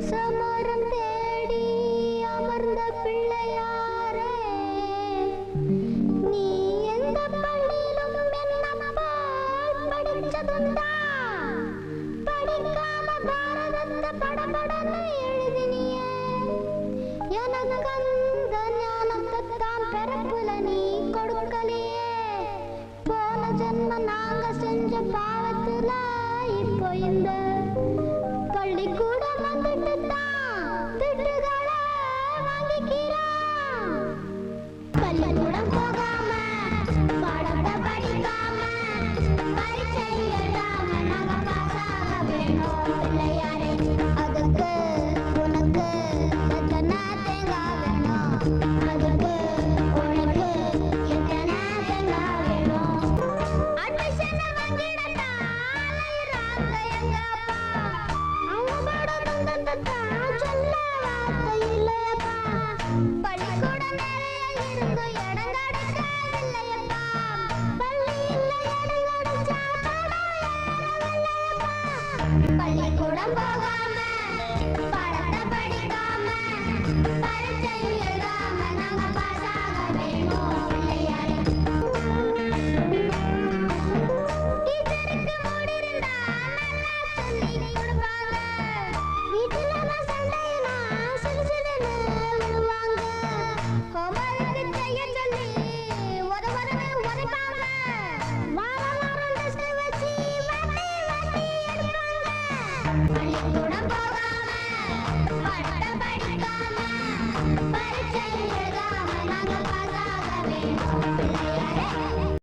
சமரம் தேடி அமர்ந்த பிள்ளையாரே, நீ எந்த பள்ளியிலும் என்னப்பால் படிச்சதுண்டா? படிக்காம பாரதத்தை படபடன்னு எழுதினியே. எனக்கு அந்த ஞானத்தைத்தான் பிறப்புல நீ கொடுக்கலையே. போன ஜென்ம நாங்க செஞ்ச பாவத்துல இப்போ இந்த பள்ளிக்கூடம் வந்துட்டு தான் திட்டுகளை வாங்கிக்கிறான். பள்ளிக்கூடம் போகாம பாடத்தை படிக்காம பரீட்சை எழுதாம நாங்க பாஸாக வேணும் பிள்ளையாரே. அதுக்கு உனக்கு எத்தனை தேங்காய் வேணும்? அதுக்கு உனக்கு எத்தனை தேங்காய் வேணும்? அட்மிஷன் வாங்கிடத்தான் அலையுறாங்க எங்க அப்பா. அவங்க பாடத்தான் சொல்ல வார்த்தை இல்லையப்பா. பள்ளிக்கூடம் நிறைய இருந்து இடம் கிடைக்கவில்லையப்பா. பள்ளியில் இடம் கிடைச்சா படம் ஏறவில்லையப்பா. பள்ளிக்கூடம் போகாம பாடத்தை படிக்காம பரீட்சை எழுதாம நாங்க பாஸாக வேணும் பிள்ளையாரே. டீச்சருக்கு மூடி இருந்தா நல்லா சொல்லி கொடுப்பாங்க. வீட்டுல நான் சண்டைனா சிலுசிலுன்னு விழுவாங்க. ஹோம்வொர்க் செய்ய சொல்லி உதவுறன்னு உதைப்பாங்க. வாரம் வாரம் டெஸ்ட் வச்சு வாட்டி வாட்டி எடுப்பாங்க. பள்ளிக்கூடம் போக